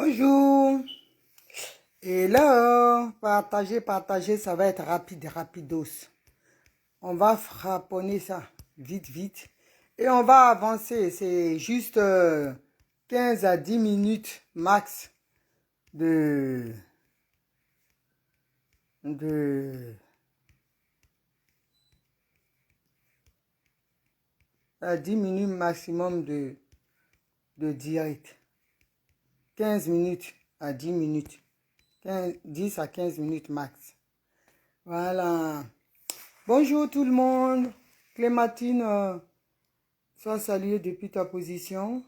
Bonjour. Et là, partagez, ça va être rapide, rapidos. On va frapponner ça vite. Et on va avancer. C'est juste 15 à 10 minutes max de 10 minutes maximum de direct. 15 minutes à 10 minutes. 10 à 15 minutes max. Voilà. Bonjour tout le monde. Clémentine, sois saluée depuis ta position.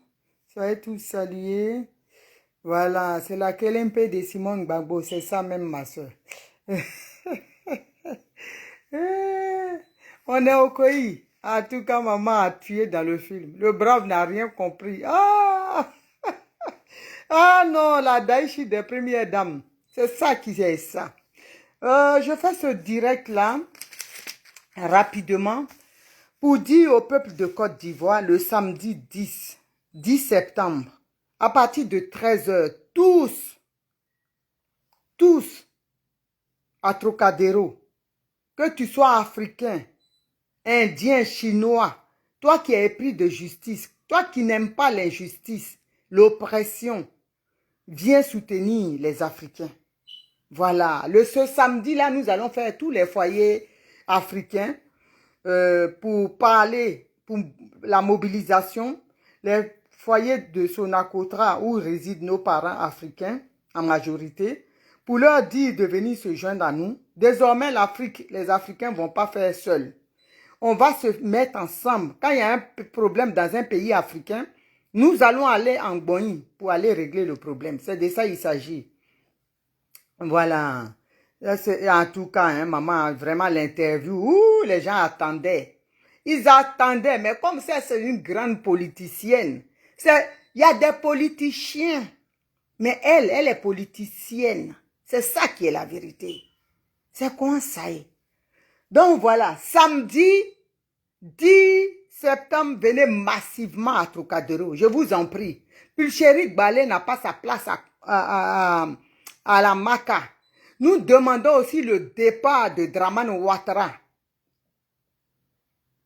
Soyez tous salués. Voilà, c'est la KLMP de Simone Gbagbo. C'est ça même, ma soeur. On est au Koyi. En tout cas, maman a tué dans le film. Le brave n'a rien compris. Ah non, la Daïchi des premières dames. C'est ça qui est ça. Je fais ce direct-là, rapidement, pour dire au peuple de Côte d'Ivoire, le samedi 10 septembre, à partir de 13h, tous, à Trocadéro, que tu sois africain, indien, chinois, toi qui es épris de justice, toi qui n'aimes pas l'injustice, l'oppression, viens soutenir les Africains. Voilà, ce samedi-là, nous allons faire tous les foyers africains pour parler, pour la mobilisation, les foyers de Sonacotra où résident nos parents africains en majorité, pour leur dire de venir se joindre à nous. Désormais, l'Afrique, les Africains ne vont pas faire seuls. On va se mettre ensemble. Quand il y a un problème dans un pays africain, nous allons aller en Boï pour aller régler le problème. C'est de ça qu'il s'agit. Voilà. En tout cas, hein, maman, vraiment l'interview, les gens attendaient. Ils attendaient, mais comme ça, c'est une grande politicienne. Il y a des politiciens, mais elle est politicienne. C'est ça qui est la vérité. C'est quoi ça est? Donc voilà, samedi 10 septembre, venez massivement à Trocadéro, je vous en prie. Pulchéry Balé n'a pas sa place à la Maca. Nous demandons aussi le départ de Dramane Ouattara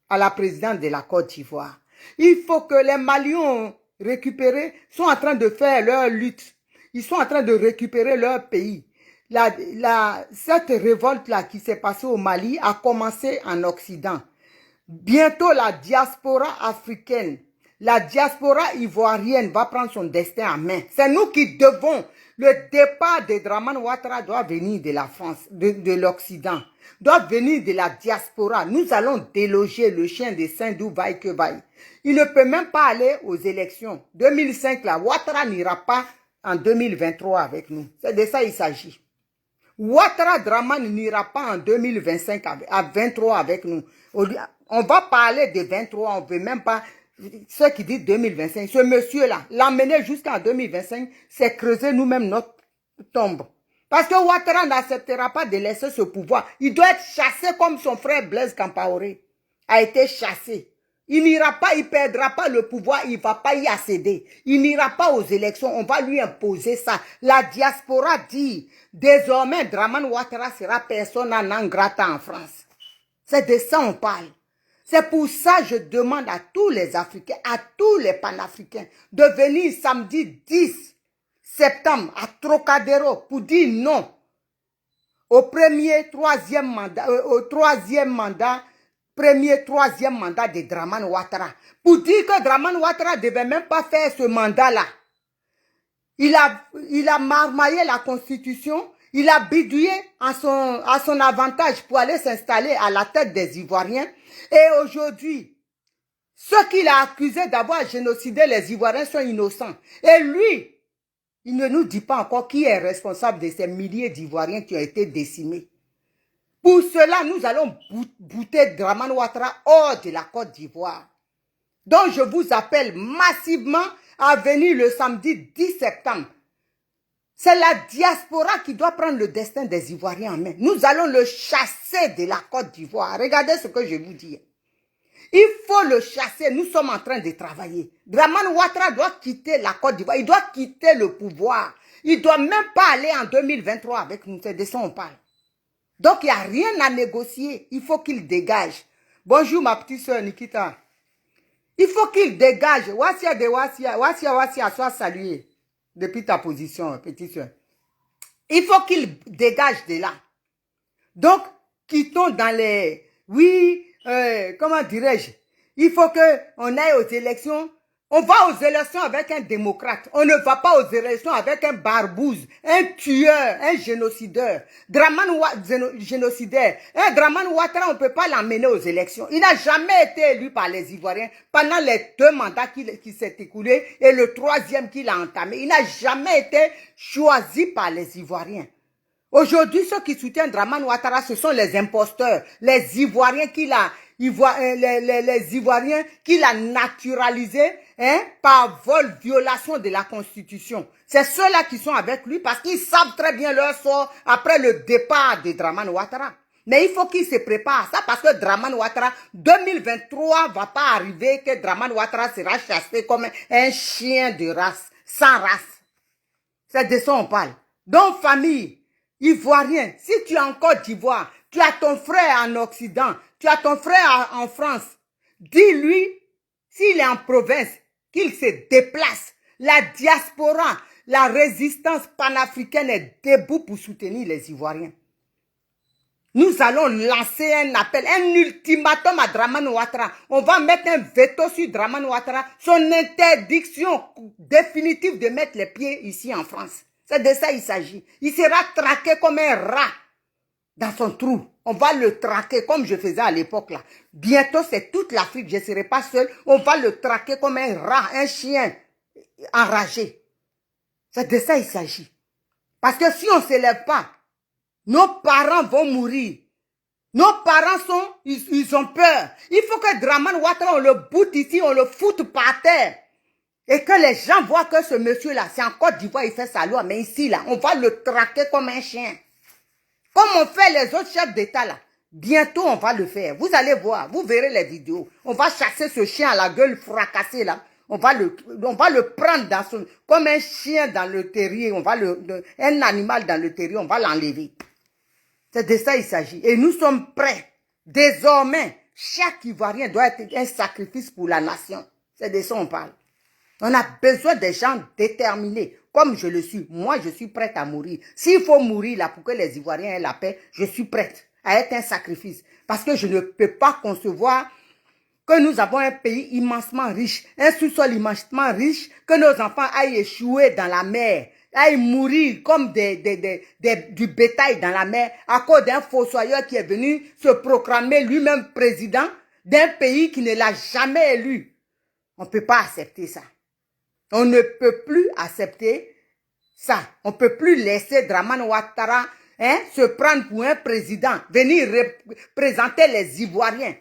à la présidente de la Côte d'Ivoire. Il faut que les Maliens récupérés sont en train de faire leur lutte. Ils sont en train de récupérer leur pays. Cette révolte-là qui s'est passée au Mali a commencé en Occident. Bientôt, la diaspora africaine, la diaspora ivoirienne va prendre son destin en main. C'est nous qui devons. Le départ de Dramane Ouattara doit venir de la France, de l'Occident, doit venir de la diaspora. Nous allons déloger le chien de Saint-Dou, vaille que vaille. Il ne peut même pas aller aux élections. 2005, là, Ouattara n'ira pas en 2023 avec nous. C'est de ça qu'il s'agit. Ouattara Dramane n'ira pas en 2025 à 23 avec nous. On va parler de 23, on ne veut même pas. Ceux qui disent 2025, ce monsieur-là, l'emmener jusqu'en 2025, c'est creuser nous-mêmes notre tombe. Parce que Ouattara n'acceptera pas de laisser ce pouvoir. Il doit être chassé comme son frère Blaise Compaoré a été chassé. Il n'ira pas, il ne perdra pas le pouvoir, il ne va pas y accéder. Il n'ira pas aux élections, on va lui imposer ça. La diaspora dit, désormais, Dramane Ouattara sera persona non grata en France. C'est de ça on parle. C'est pour ça que je demande à tous les Africains, à tous les panafricains, de venir samedi 10 septembre à Trocadéro pour dire non au troisième mandat de Dramane Ouattara. Pour dire que Dramane Ouattara ne devait même pas faire ce mandat-là. Il a marmaillé la Constitution, il a bidouillé à son avantage pour aller s'installer à la tête des Ivoiriens. Et aujourd'hui, ceux qu'il a accusés d'avoir génocidé les Ivoiriens sont innocents. Et lui, il ne nous dit pas encore qui est responsable de ces milliers d'Ivoiriens qui ont été décimés. Pour cela, nous allons bouter Dramane Ouattara hors de la Côte d'Ivoire. Donc, je vous appelle massivement à venir le samedi 10 septembre. C'est la diaspora qui doit prendre le destin des Ivoiriens en main. Nous allons le chasser de la Côte d'Ivoire. Regardez ce que je vous dis. Il faut le chasser. Nous sommes en train de travailler. Dramane Ouattara doit quitter la Côte d'Ivoire. Il doit quitter le pouvoir. Il ne doit même pas aller en 2023 avec nous. C'est de ça on parle. Donc, il n'y a rien à négocier. Il faut qu'il dégage. Bonjour, ma petite soeur Nikita. Il faut qu'il dégage. Wassia de Wassia. Wassia, sois salué. Depuis ta position, petite soeur. Il faut qu'il dégage de là. Donc, quittons dans les... Oui, comment dirais-je? Il faut qu'on aille aux élections. On va aux élections avec un démocrate. On ne va pas aux élections avec un barbouze, un tueur, un génocideur. Génocidaire. Un Dramane Ouattara, on ne peut pas l'emmener aux élections. Il n'a jamais été élu par les Ivoiriens pendant les 2 mandats qui s'est écoulé et le 3e qu'il a entamé. Il n'a jamais été choisi par les Ivoiriens. Aujourd'hui, ceux qui soutiennent Dramane Ouattara, ce sont les imposteurs, les Ivoiriens qu'il a, les Ivoiriens qu'il a naturalisés par vol, violation de la Constitution. C'est ceux-là qui sont avec lui parce qu'ils savent très bien leur sort après le départ de Dramane Ouattara. Mais il faut qu'il se prépare à ça parce que Dramane Ouattara, 2023 va pas arriver que Dramane Ouattara sera chassé comme un chien de race, sans race. C'est de ça on parle. Donc, famille, Ivoirien, si tu es en Côte d'Ivoire, tu as ton frère en Occident, tu as ton frère en France, dis-lui, s'il est en province, qu'il se déplace. La diaspora, la résistance panafricaine est debout pour soutenir les Ivoiriens. Nous allons lancer un appel, un ultimatum à Dramane Ouattara. On va mettre un veto sur Dramane Ouattara, son interdiction définitive de mettre les pieds ici en France. C'est de ça il s'agit. Il sera traqué comme un rat dans son trou. On va le traquer comme je faisais à l'époque là. Bientôt c'est toute l'Afrique, je ne serai pas seul. On va le traquer comme un rat, un chien enragé. C'est de ça il s'agit. Parce que si on ne se lève pas, nos parents vont mourir. Nos parents ils ont peur. Il faut que Dramane Ouattara, on le boute ici, on le foute par terre. Et que les gens voient que ce monsieur-là, c'est en Côte d'Ivoire, il fait sa loi, mais ici, là, on va le traquer comme un chien. Comme on fait les autres chefs d'État, là. Bientôt, on va le faire. Vous allez voir, vous verrez les vidéos. On va chasser ce chien à la gueule fracassée, là. On va le prendre comme un chien dans le terrier. Un animal dans le terrier, on va l'enlever. C'est de ça il s'agit. Et nous sommes prêts. Désormais, chaque Ivoirien doit être un sacrifice pour la nation. C'est de ça on parle. On a besoin des gens déterminés, comme je le suis. Moi, je suis prête à mourir. S'il faut mourir là pour que les Ivoiriens aient la paix, je suis prête à être un sacrifice. Parce que je ne peux pas concevoir que nous avons un pays immensement riche, un sous-sol immensement riche, que nos enfants aillent échouer dans la mer, aillent mourir comme du bétail dans la mer à cause d'un fossoyeur qui est venu se proclamer lui-même président d'un pays qui ne l'a jamais élu. On ne peut pas accepter ça. On ne peut plus accepter ça. On ne peut plus laisser Dramane Ouattara se prendre pour un président, venir représenter les Ivoiriens.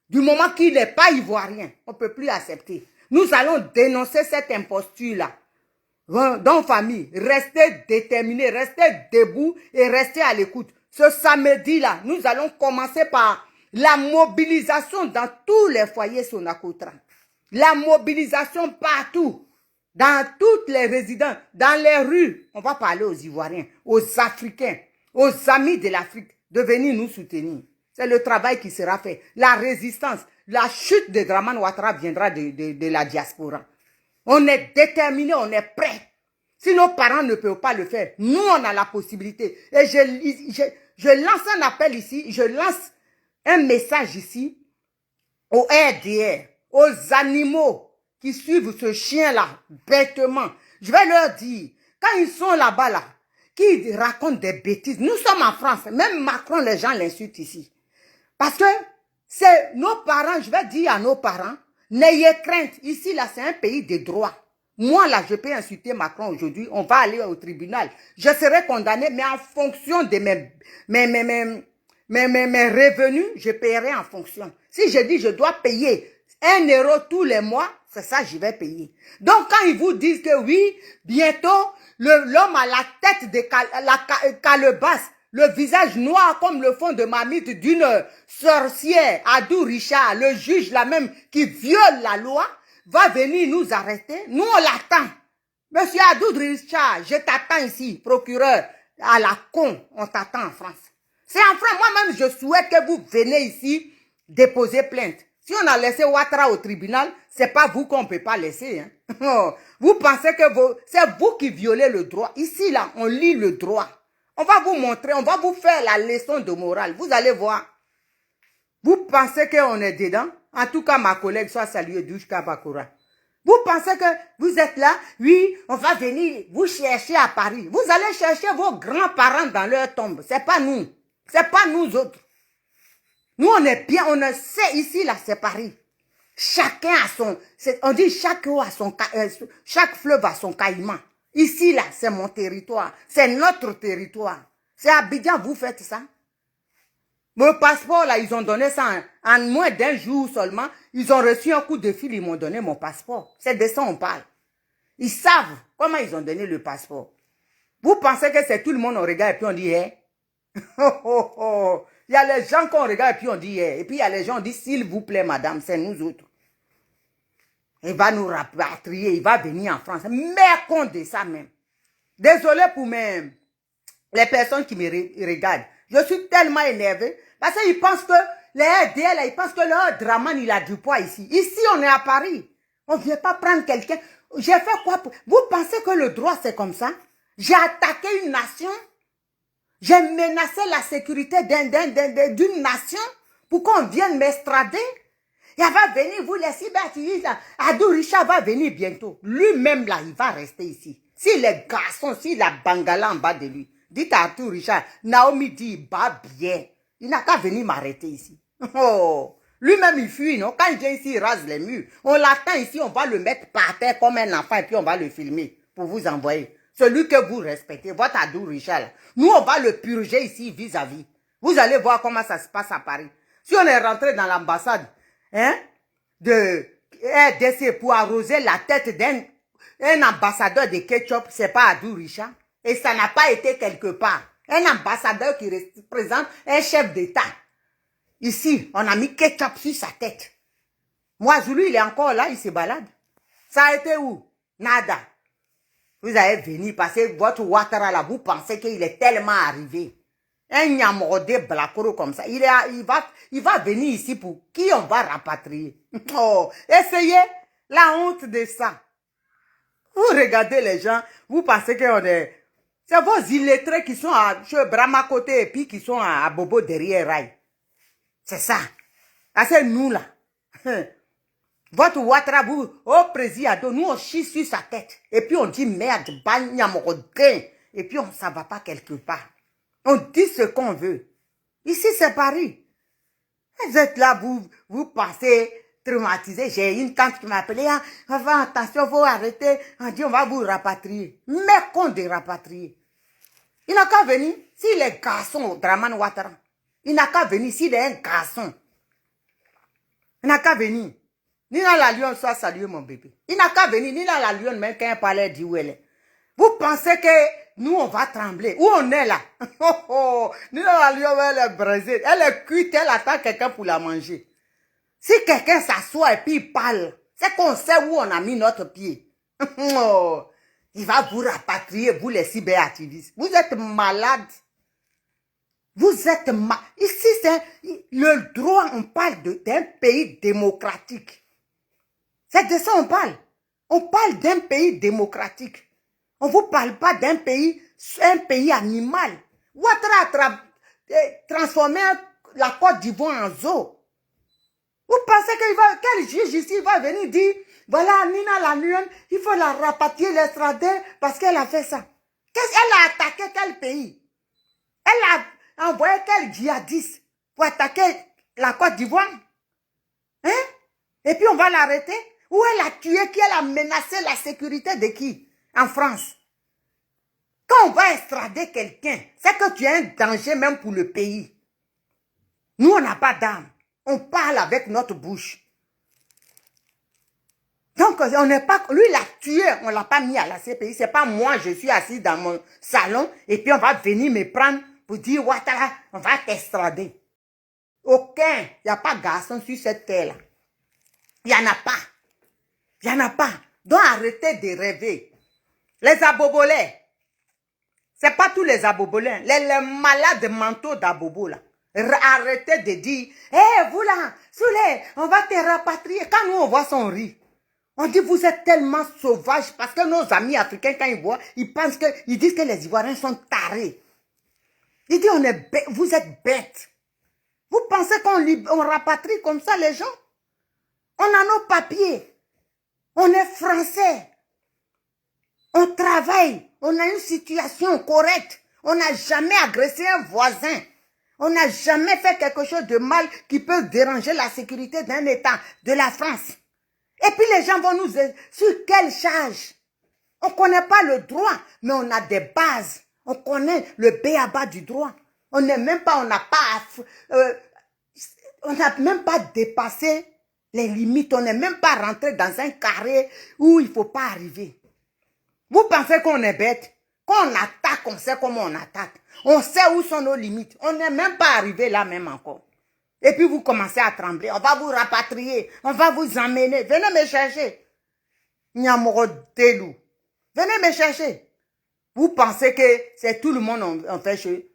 Du moment qu'il n'est pas Ivoirien, on ne peut plus accepter. Nous allons dénoncer cette imposture-là. Donc, famille, restez déterminés, restez debout et restez à l'écoute. Ce samedi-là, nous allons commencer par la mobilisation dans tous les foyers Sonacotra. La mobilisation partout. Dans toutes les résidences, dans les rues, on va parler aux Ivoiriens, aux Africains, aux amis de l'Afrique, de venir nous soutenir. C'est le travail qui sera fait. La résistance, la chute de Dramane Ouattara viendra de la diaspora. On est déterminés, on est prêts. Si nos parents ne peuvent pas le faire, nous, on a la possibilité. Et je lance un appel ici, je lance un message ici aux RDR, aux animaux qui suivent ce chien-là, bêtement. Je vais leur dire, quand ils sont là-bas, là, qui racontent des bêtises, nous sommes en France, même Macron, les gens l'insultent ici. Parce que c'est nos parents, je vais dire à nos parents, n'ayez crainte, ici, là, c'est un pays de droit. Moi, là, je peux insulter Macron aujourd'hui, on va aller au tribunal. Je serai condamné, mais en fonction de mes revenus, je paierai en fonction. Si je dis je dois payer 1 euro tous les mois, c'est ça je vais payer. Donc, quand ils vous disent que oui, bientôt, l'homme à la tête de calebasse le visage noir comme le fond de marmite d'une sorcière, Adou Richard, le juge là même qui viole la loi, va venir nous arrêter. Nous, on l'attend. Monsieur Adou Richard, je t'attends ici, procureur, à la con, on t'attend en France. C'est en France, moi-même, je souhaite que vous venez ici déposer plainte. Si on a laissé Ouattara au tribunal, c'est pas vous qu'on peut pas laisser. Hein. Vous pensez que c'est vous qui violez le droit. Ici, là, on lit le droit. On va vous montrer, on va vous faire la leçon de morale. Vous allez voir. Vous pensez qu'on est dedans? En tout cas, ma collègue soit saluée, Douchka Bakura. Vous pensez que vous êtes là? Oui, on va venir vous chercher à Paris. Vous allez chercher vos grands-parents dans leur tombe. C'est pas nous. C'est pas nous autres. Nous, on est bien, on le sait ici, là, c'est Paris. Chacun a son, on dit chaque eau a son, chaque fleuve a son caïman. Ici, là, c'est mon territoire. C'est notre territoire. C'est Abidjan, vous faites ça. Mon passeport, là, ils ont donné ça en moins d'un jour seulement. Ils ont reçu un coup de fil, ils m'ont donné mon passeport. C'est de ça on parle. Ils savent comment ils ont donné le passeport. Vous pensez que c'est tout le monde on regarde et puis on dit, eh? Il y a les gens qu'on regarde et puis on dit, eh. Et puis il y a les gens qui disent, s'il vous plaît, madame, c'est nous autres. Il va nous rapatrier, il va venir en France. Mais compte de ça même. Désolé pour les personnes qui me regardent. Je suis tellement énervé parce qu'ils pensent que les RDL, ils pensent que leur Draman, il a du poids ici. Ici, on est à Paris. On ne vient pas prendre quelqu'un. J'ai fait quoi? Vous pensez que le droit, c'est comme ça? J'ai attaqué une nation. J'ai menacé la sécurité d'une nation pour qu'on vienne m'estrader. Il va venir, vous les cyberaktivistes, Adou Richard va venir bientôt. Lui-même, là, il va rester ici. Si les garçons, si la bangala en bas de lui, dites à Adou Richard, Naomi dit, il bat bien. Il n'a qu'à venir m'arrêter ici. Oh, lui-même, il fuit, non? Quand il vient ici, il rase les murs. On l'attend ici, on va le mettre par terre comme un enfant et puis on va le filmer pour vous envoyer. Celui que vous respectez, votre Adou Richard. Nous, on va le purger ici vis-à-vis. Vous allez voir comment ça se passe à Paris. Si on est rentré dans l'ambassade, hein, de RDC pour arroser la tête d'un ambassadeur de ketchup, c'est pas Adou Richard. Et ça n'a pas été quelque part. Un ambassadeur qui représente un chef d'État. Ici, on a mis ketchup sur sa tête. Moi, Zulu, il est encore là, il se balade. Ça a été où? Nada. Vous allez venir passer votre Ouattara là, vous pensez qu'il est tellement arrivé. Un Nyamordé Blakoro comme ça. Il va venir ici pour qui on va rapatrier. Oh, essayez la honte de ça. Vous regardez les gens, vous pensez qu'on est... C'est vos illettrés qui sont chez Brahma côté et puis qui sont à Bobo derrière Rail. C'est ça. Ah, c'est nous là. Votre Ouattara, vous, au président, nous on chie sur sa tête. Et puis on dit merde, Nyamordé. Et puis on ne s'en va pas quelque part. On dit ce qu'on veut. Ici, c'est Paris. Vous êtes là, vous passez traumatisé. J'ai une tante qui m'a appelé. Ah, attention, il faut arrêter. On dit, on va vous rapatrier. Mais qu'on de rapatrier. Il n'a qu'à venir. S'il est garçon, Draman Ouattara, il n'a qu'à venir. S'il est un garçon, il n'a qu'à venir. Ni dans la lionne, soit salué mon bébé. Il n'a qu'à venir. Ni dans la lionne, même quand un palais dit où elle est. Vous pensez que nous, on va trembler. Où on est là? Ni dans la lionne, elle est brisée. Elle est cuite, elle attend quelqu'un pour la manger. Si quelqu'un s'assoit et puis il parle, c'est qu'on sait où on a mis notre pied. Il va vous rapatrier, vous les cyberaktivistes. Vous êtes malades. Vous êtes malades. Ici, c'est le droit, on parle d'un pays démocratique. C'est de ça qu'on parle. On parle d'un pays démocratique. On ne vous parle pas d'un pays, un pays animal. Ouattara a transformé la Côte d'Ivoire en zoo. Vous pensez quel juge ici va venir dire, voilà, Nina la Lune, il faut la rapatrier, l'extrader parce qu'elle a fait ça. Qu'est-ce qu'elle a attaqué quel pays? Elle a envoyé quel djihadiste pour attaquer la Côte d'Ivoire? Hein? Et puis on va l'arrêter? Ou elle a tué qui? Elle a menacé la sécurité de qui? En France. Quand on va extrader quelqu'un, c'est que tu es un danger même pour le pays. Nous, on n'a pas d'armes. On parle avec notre bouche. Donc, on n'est pas... Lui, il l'a tué. On ne l'a pas mis à la CPI. C'est pas moi, je suis assis dans mon salon et puis on va venir me prendre pour dire, Ouattara, on va t'extrader. Aucun, il n'y a pas de garçon sur cette terre-là. Il n'y en a pas. Il n'y en a pas. Donc arrêtez de rêver. Les abobolais, ce n'est pas tous les abobolais, les malades mentaux d'abobo là. Arrêtez de dire, hé, vous là, Souley, on va te rapatrier. Quand nous on voit son riz, on dit vous êtes tellement sauvages parce que nos amis africains, quand ils voient, ils disent que les Ivoiriens sont tarés. Ils disent vous êtes bêtes. Vous pensez qu'on rapatrie comme ça les gens? On a nos papiers. On est français. On travaille. On a une situation correcte. On n'a jamais agressé un voisin. On n'a jamais fait quelque chose de mal qui peut déranger la sécurité d'un État, de la France. Et puis les gens vont nous dire, sur quelle charge? On ne connaît pas le droit, mais on a des bases. On connaît le b.a.-ba du droit. On n'a même pas dépassé les limites. On n'est même pas rentré dans un carré où il ne faut pas arriver. Vous pensez qu'on est bête? Quand on attaque, on sait comment on attaque. On sait où sont nos limites. On n'est même pas arrivé là même encore. Et puis vous commencez à trembler. On va vous rapatrier. On va vous emmener. Venez me chercher. Nyamoro Delou. Venez me chercher. Vous pensez que c'est tout le monde en fait chez.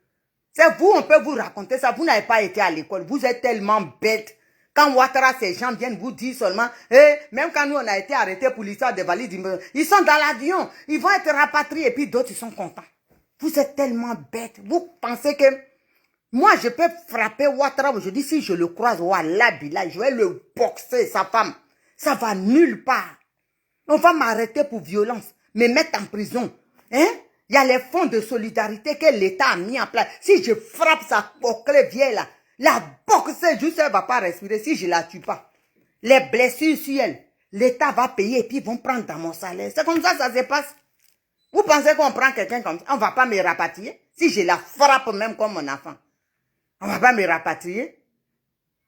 C'est vous, on peut vous raconter ça. Vous n'avez pas été à l'école. Vous êtes tellement bête. Quand Ouattara, ces gens viennent vous dire seulement, même quand nous on a été arrêtés pour l'histoire des valides, ils sont dans l'avion, ils vont être rapatriés et puis d'autres ils sont contents. Vous êtes tellement bêtes. Vous pensez que moi je peux frapper Ouattara aujourd'hui si je le croise, Wallah Billah, je vais le boxer, sa femme. Ça va nulle part. On va m'arrêter pour violence, me mettre en prison. Hein? Il y a les fonds de solidarité que l'État a mis en place. Si je frappe sa coquille vieille là, la boxer juste, elle ne va pas respirer si je ne la tue pas. Les blessures sur elle, l'État va payer et puis ils vont prendre dans mon salaire. C'est comme ça que ça se passe. Vous pensez qu'on prend quelqu'un comme ça? On ne va pas me rapatrier? Si je la frappe même comme mon enfant, on ne va pas me rapatrier?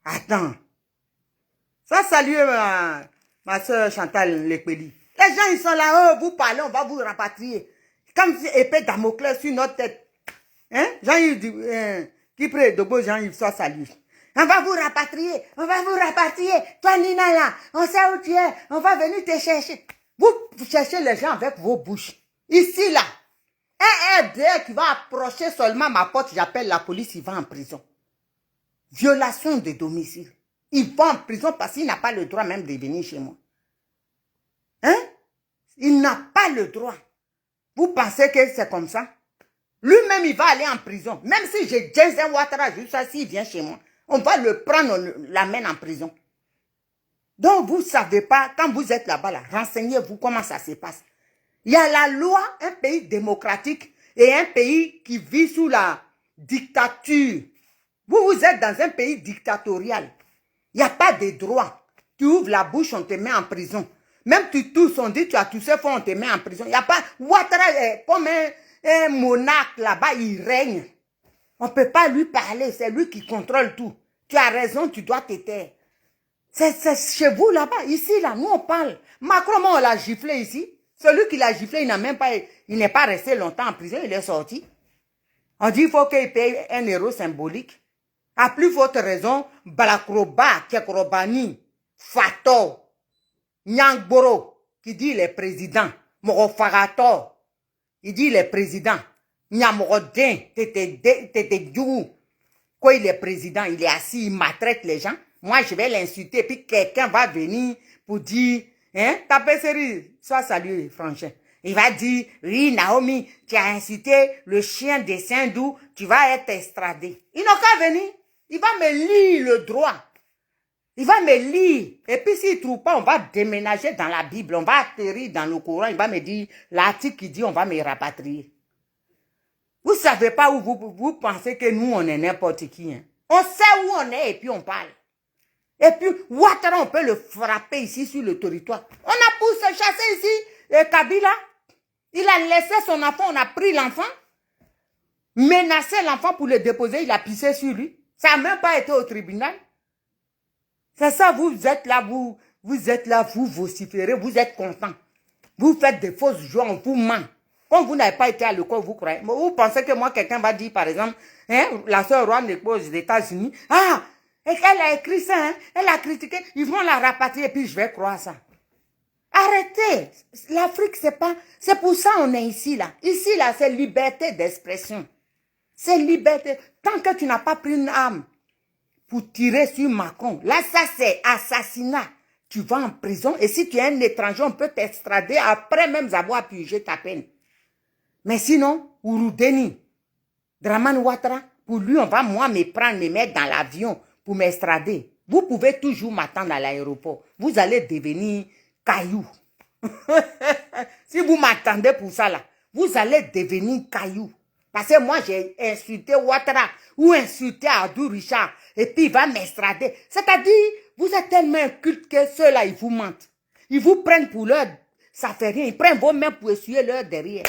Attends. Ça salue ma soeur Chantal Lepeli. Les gens, ils sont là, vous parlez, on va vous rapatrier. Comme si épée Damoclès sur notre tête. Hein? Jean-Yves, qui prie de beau Jean-Yves soit salué. On va vous rapatrier, on va vous rapatrier. Toi, Nina, là, on sait où tu es, on va venir te chercher. Vous cherchez les gens avec vos bouches. Ici, là, un RDR qui va approcher seulement ma porte, j'appelle la police, il va en prison. Violation de domicile. Il va en prison parce qu'il n'a pas le droit même de venir chez moi. Hein? Il n'a pas le droit. Vous pensez que c'est comme ça? Lui-même, il va aller en prison. Même si j'ai Jason Ouattara, juste ça, s'il vient chez moi, on va le prendre, on l'amène en prison. Donc, vous ne savez pas, quand vous êtes là-bas, là, renseignez-vous comment ça se passe. Il y a la loi, un pays démocratique et un pays qui vit sous la dictature. Vous êtes dans un pays dictatorial. Il n'y a pas de droit. Tu ouvres la bouche, on te met en prison. Même tu tousses, on dit tu as toussé fort, on te met en prison. Il n'y a pas... Ouattara est comme un monarque là-bas, il règne. On ne peut pas lui parler, c'est lui qui contrôle tout. Tu as raison, tu dois te taire. C'est chez vous là-bas, ici, là, nous on parle. Macron, on l'a giflé ici. Celui qui l'a giflé, il n'est pas resté longtemps en prison, il est sorti. On dit qu'il faut qu'il paye un euro symbolique. À plus forte raison, Balakroba, Kekrobani, Fato, Nyangboro, qui dit les présidents, Morofagato, il dit les présidents, Nyamorodin, Tete Djou, quoi il est président, il est assis, il maltraite les gens. Moi, je vais l'insulter, puis quelqu'un va venir pour dire, hein, tapez série, sois salué, franchement. Il va dire, oui, Naomi, tu as insulté le chien de Saint-Dou, tu vas être extradé. Il n'a qu'à venir. Il va me lire le droit. Il va me lire. Et puis s'il ne trouve pas, on va déménager dans la Bible. On va atterrir dans le Coran. Il va me dire l'article qui dit on va me rapatrier. Vous ne savez pas où vous pensez que nous, on est n'importe qui. Hein? On sait où on est et puis on parle. Et puis, Ouattara, on peut le frapper ici sur le territoire. On a poussé, chassé ici, Kabila. Il a laissé son enfant, on a pris l'enfant, menacé l'enfant pour le déposer, il a pissé sur lui. Ça n'a même pas été au tribunal. C'est ça, vous êtes là, vous êtes là, vous vociférez, vous êtes content. Vous faites des fausses joies, on vous ment. Quand vous n'avez pas été à l'école, vous croyez. Vous pensez que moi, quelqu'un va dire, par exemple, hein, la sœur Rouen aux États-Unis, ah, elle a écrit ça, hein, elle a critiqué, ils vont la rapatrier, et puis je vais croire ça. Arrêtez. L'Afrique, c'est pas... C'est pour ça qu'on est ici, là. Ici, là, c'est liberté d'expression. C'est liberté. Tant que tu n'as pas pris une arme pour tirer sur Macron, là, ça, c'est assassinat. Tu vas en prison, et si tu es un étranger, on peut t'extrader après même avoir purgé ta peine. Mais sinon, Ouroudeni, Dramane Ouattara, pour lui, on va, moi, me prendre, me mettre dans l'avion pour m'extrader. Vous pouvez toujours m'attendre à l'aéroport. Vous allez devenir caillou. Si vous m'attendez pour ça, là, vous allez devenir caillou. Parce que moi, j'ai insulté Ouattara ou insulté Abdou Richard et puis il va m'extrader. C'est-à-dire, vous êtes tellement inculte que ceux-là, ils vous mentent. Ils vous prennent pour leur... Ça fait rien. Ils prennent vos mains pour essuyer leur derrière.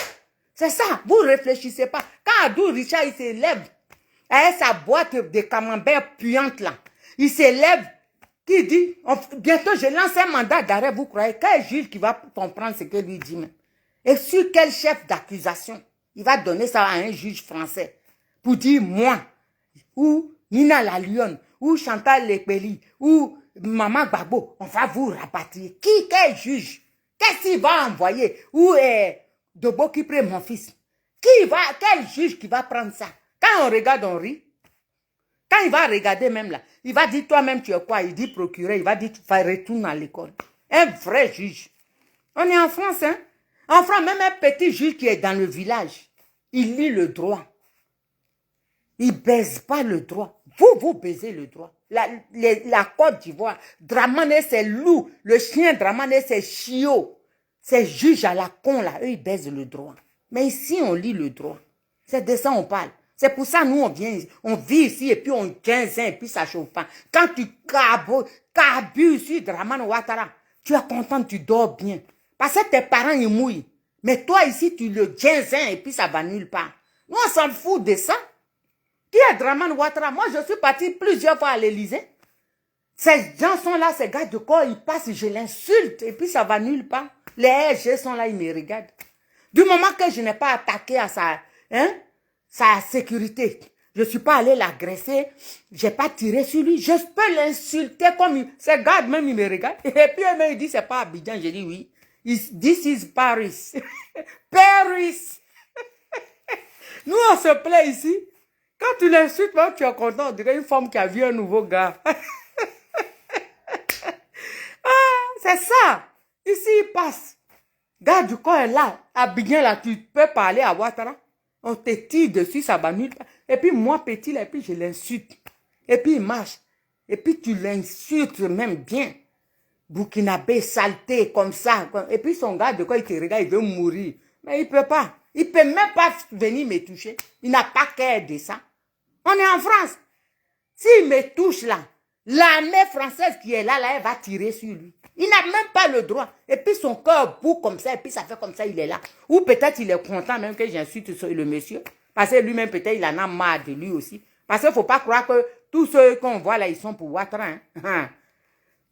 C'est ça. Vous ne réfléchissez pas. Quand Abdou Richard, il s'élève avec sa boîte de camembert puante là, il s'élève, qui dit, bientôt je lance un mandat d'arrêt, vous croyez, quel juge qui va comprendre ce que lui dit même? Et sur quel chef d'accusation? Il va donner ça à un juge français pour dire moi, ou Nina la Lyon, ou Chantal Lepeli, ou Maman Gbagbo, on va vous rapatrier. Quel juge? Qu'est-ce qu'il va envoyer? Ou Dobo qui prend mon fils? Quel juge qui va prendre ça? Quand on regarde, on rit. Quand il va regarder même là, il va dire toi-même tu es quoi? Il dit procureur, il va dire tu vas retourner à l'école. Un vrai juge. On est en France, hein? En France, même un petit juge qui est dans le village, il lit le droit. Il ne baise pas le droit. Vous baisez le droit. La Côte d'Ivoire, Dramane, c'est loup. Le chien Dramane, c'est chiot. C'est juge à la con, là. Eux, ils baisent le droit. Mais ici, on lit le droit. C'est de ça on parle. C'est pour ça, nous, on vit ici, et puis on 15 ans, et puis ça chauffe pas. Quand tu cabules sur Dramane Ouattara, tu es content, tu dors bien. Parce que tes parents, ils mouillent. Mais toi, ici, tu le 15 ans, et puis ça va nulle part. Nous, on s'en fout de ça. Qui est Dramane Ouattara? Moi, je suis parti plusieurs fois à l'Élysée. Ces gens sont là, ces gars de corps, ils passent, je l'insulte, et puis ça va nulle part. Les RG sont là, ils me regardent. Du moment que je n'ai pas attaqué à sa sécurité, je ne suis pas allé l'agresser, je n'ai pas tiré sur lui, je peux l'insulter comme... Ces gars, même, ils me regardent. Et puis, il dit, c'est pas Abidjan. Je dis, oui. This is Paris. Paris. Nous, on se plaît ici. Quand tu l'insultes, tu es content. On dirait une femme qui a vu un nouveau gars. C'est ça. Ici, il passe. Gars du corps est là. Abidjan, là, tu peux parler à Ouattara. On te tire dessus, ça va nulle part. Et puis, moi, petit, là, et puis je l'insulte. Et puis, il marche. Et puis, tu l'insultes même bien. Burkinabé, saleté, comme ça. Et puis, son gars de quoi il te regarde, il veut mourir. Mais il peut pas. Il peut même pas venir me toucher. Il n'a pas qu'à de ça. On est en France. S'il me touche là, l'armée française qui est là, elle va tirer sur lui. Il n'a même pas le droit. Et puis son cœur bout comme ça, et puis ça fait comme ça, il est là. Ou peut-être il est content même que j'insulte le monsieur. Parce que lui-même, peut-être, il en a marre de lui aussi. Parce qu'il ne faut pas croire que tous ceux qu'on voit là, ils sont pour Ouattara. Hein.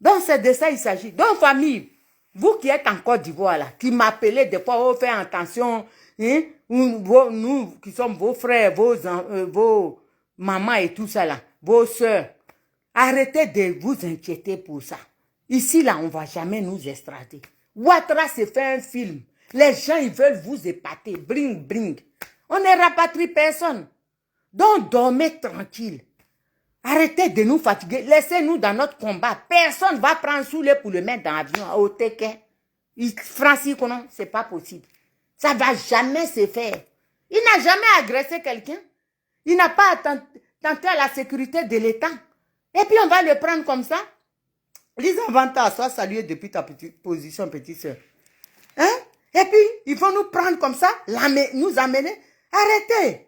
Donc, c'est de ça il s'agit. Donc, famille, vous qui êtes en Côte d'Ivoire là, qui m'appelez des fois, oh, faites attention, hein, nous qui sommes vos frères, vos mamans et tout ça là, vos soeurs, arrêtez de vous inquiéter pour ça. Ici là, on ne va jamais nous extrader. Ouattara s'est fait un film. Les gens, ils veulent vous épater. Bring, bring. On ne rapatrie personne. Donc, dormez tranquille. Arrêtez de nous fatiguer. Laissez-nous dans notre combat. Personne ne va prendre Soulé pour le mettre dans l'avion. Au Téquet. Francis, non, c'est pas possible. Ça ne va jamais se faire. Il n'a jamais agressé quelqu'un. Il n'a pas tenté à la sécurité de l'État. Et puis, on va le prendre comme ça. Lisa Vanta, sois saluée depuis ta petite position, petite soeur. Hein? Et puis, ils vont nous prendre comme ça, nous amener. Arrêtez.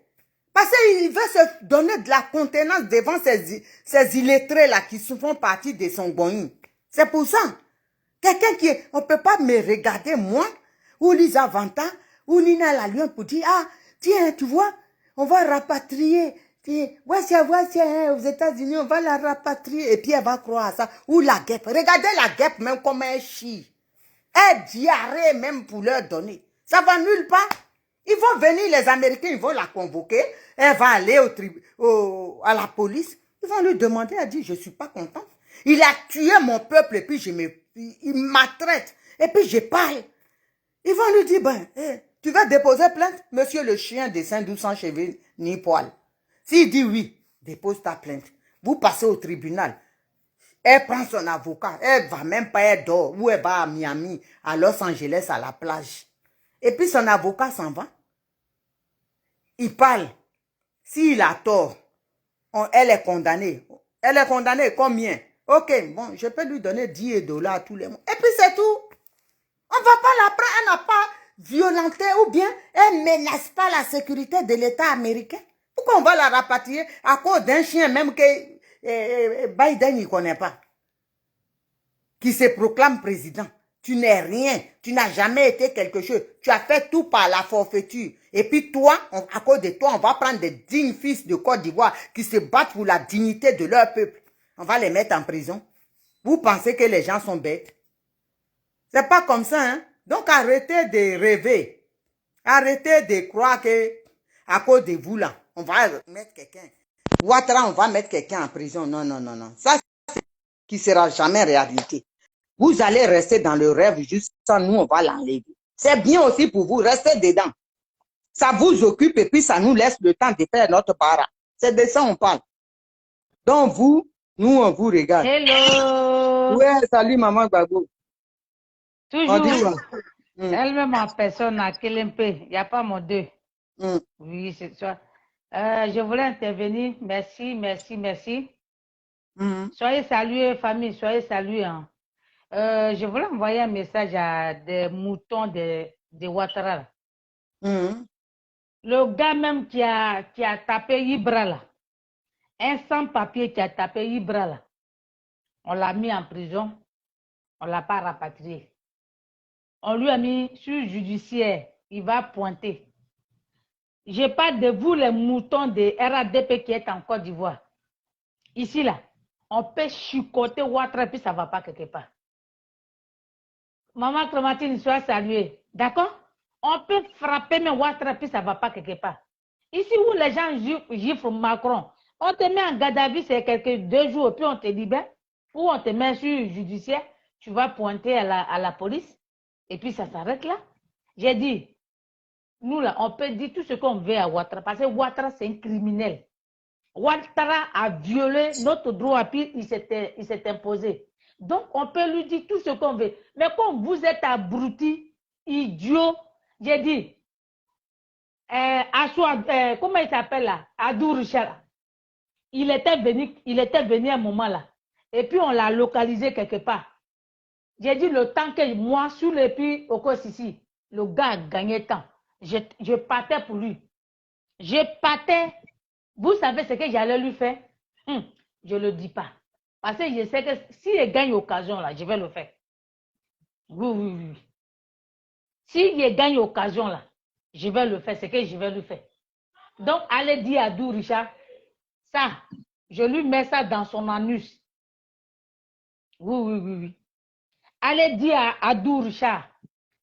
Parce qu'il veut se donner de la contenance devant ces illettrés-là qui font partie de son goïn. C'est pour ça. Quelqu'un qui on ne peut pas me regarder, moi, ou Lisa Vanta, ou Nina la Lyon pour dire, ah, tiens, tu vois, on va rapatrier. Voici, aux États-Unis, on va la rapatrier. Et puis elle va croire à ça. Ou la guêpe. Regardez la guêpe même comme elle chie. Elle diarrhée même pour leur donner. Ça va nulle part. Ils vont venir, les Américains, ils vont la convoquer. Elle va aller à la police. Ils vont lui demander, elle dit, je ne suis pas content. Il a tué mon peuple et puis il maltraite. Et puis je parle. Ils vont lui dire, ben, tu vas déposer plainte, monsieur le chien de Saint-Doux sans cheveux ni poil. S'il dit oui, dépose ta plainte. Vous passez au tribunal. Elle prend son avocat. Elle ne va même pas, elle dort. Ou elle va à Miami, à Los Angeles, à la plage. Et puis son avocat s'en va. Il parle. S'il a tort, elle est condamnée. Elle est condamnée combien? Ok, bon, je peux lui donner 10 dollars tous les mois. Et puis c'est tout. On ne va pas la prendre. Elle n'a pas violenté ou bien elle ne menace pas la sécurité de l'État américain. Pourquoi on va la rapatrier à cause d'un chien même que Biden ne connaît pas, qui se proclame président? Tu n'es rien, tu n'as jamais été quelque chose. Tu as fait tout par la forfaiture. Et puis toi, à cause de toi, on va prendre des dignes fils de Côte d'Ivoire qui se battent pour la dignité de leur peuple. On va les mettre en prison. Vous pensez que les gens sont bêtes? C'est pas comme ça, hein? Donc arrêtez de rêver. Arrêtez de croire que à cause de vous là, on va mettre quelqu'un. Ouattara, on va mettre quelqu'un en prison. Non, non, non, non. Ça, c'est qui sera jamais réalité. Vous allez rester dans le rêve jusqu'à nous, on va l'enlever. C'est bien aussi pour vous, restez dedans. Ça vous occupe et puis ça nous laisse le temps de faire notre para. C'est de ça on parle. Donc vous, nous on vous regarde. Hello. Ouais, salut maman Gbagbo. On dit Toujours ouais. elle-même en personne à Kelempe. Il n'y a pas mon deux. Oui, c'est ça. Je voulais intervenir. Merci, merci, merci. Soyez salués, famille, soyez salués. Hein. Je voulais envoyer un message à des moutons de Ouattara. Le gars même qui a tapé Ibra là, un sans-papier qui a tapé Ibra là, on l'a mis en prison, on ne l'a pas rapatrié. On lui a mis sur judiciaire, il va pointer. Je parle de vous, les moutons de RADP qui est en Côte d'Ivoire. Ici, là, on peut chicoter Ouattara puis ça ne va pas quelque part. Maman Clémentine, sois saluée. D'accord? On peut frapper mais Ouattara puis ça ne va pas quelque part. Ici où les gens giflent Macron, on te met en garde à vue, c'est quelques 2 jours, puis on te libère, ou on te met sur judiciaire, tu vas pointer à la police, et puis ça s'arrête là. J'ai dit, nous là, on peut dire tout ce qu'on veut à Ouattara, parce que Ouattara, c'est un criminel. Ouattara a violé notre droit, puis il s'est imposé. Donc, on peut lui dire tout ce qu'on veut. Mais comme vous êtes abrutis, idiots, j'ai dit, comment il s'appelle là? Adou Richard. Il était venu à un moment là. Et puis, on l'a localisé quelque part. J'ai dit, le temps que moi, sur le puits au Kosisi, le gars a gagné temps. Je partais pour lui. Je partais. Vous savez ce que j'allais lui faire? Je ne le dis pas. Parce que je sais que s'il gagne l'occasion, là, je vais le faire. Oui, oui, oui. S'il gagne l'occasion, là, je vais le faire. C'est que je vais le faire. Donc, allez dire à Dou Richard, ça, je lui mets ça dans son anus. Oui, oui, oui, oui. Allez dire à Dou Richard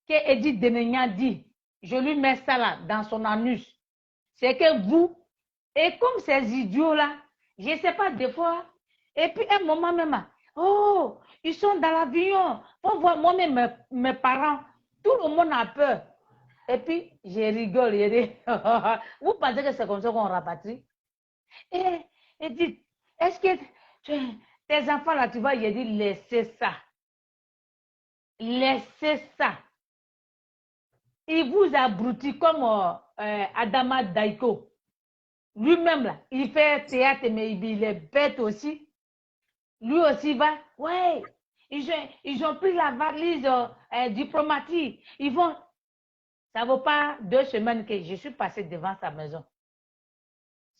que Edith Denegna dit, je lui mets ça là, dans son anus. C'est que vous, et comme ces idiots-là, je ne sais pas, des fois, et puis un moment même, oh, ils sont dans l'avion, on voit moi-même mes parents, tout le monde a peur. Et puis, je rigole, vous pensez que c'est comme ça qu'on rapatrie? Et dites, est-ce que tes enfants là, tu vois, il dit, laissez ça. Laissez ça. Il vous abrutit comme Adama Daiko. Lui-même, là, il fait théâtre, mais il est bête aussi. Lui aussi va, ouais, ils ont pris la valise diplomatique. Ils vont, ça ne vaut pas 2 semaines que je suis passé devant sa maison.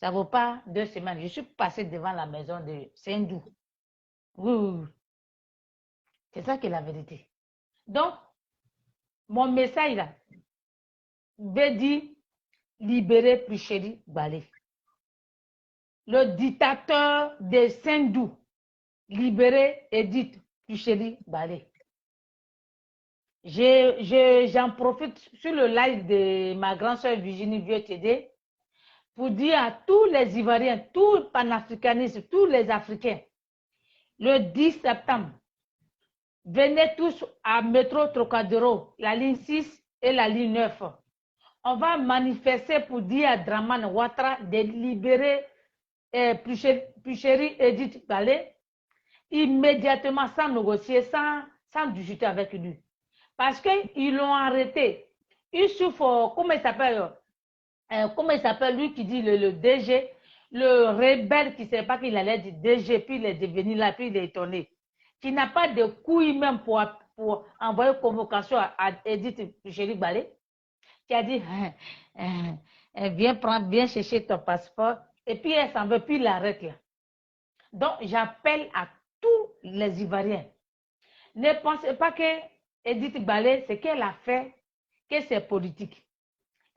Ça ne vaut pas 2 semaines. Je suis passé devant la maison de Sendou. Oui, oui, oui. C'est ça qui est la vérité. Donc, mon message là, veut dire libérer Pluchéri Balé. Le dictateur de Sendou, libérer Edith Pluchéri Balé. J'en profite sur le live de ma grande sœur Virginie Vieux-Tédé pour dire à tous les Ivoiriens, tous les panafricanistes, tous les Africains, le 10 septembre, venez tous à Métro Trocadéro, la ligne 6 et la ligne 9. On va manifester pour dire à Dramane Ouattara de libérer Puchéry Edith Balé immédiatement sans négocier, sans discuter avec lui. Parce qu'ils l'ont arrêté. Youssouf, comment il s'appelle lui qui dit le DG, le rebelle qui ne sait pas qu'il allait dire DG, puis il est devenu là, puis il est étonné. Qui n'a pas de couilles même pour envoyer convocation à Edith Puchéry Balé, qui a dit viens chercher ton passeport, et puis elle s'en veut, puis il l'arrête là. Donc j'appelle à tous les Ivoiriens. Ne pensez pas que Edith Balé, ce qu'elle a fait, que c'est politique.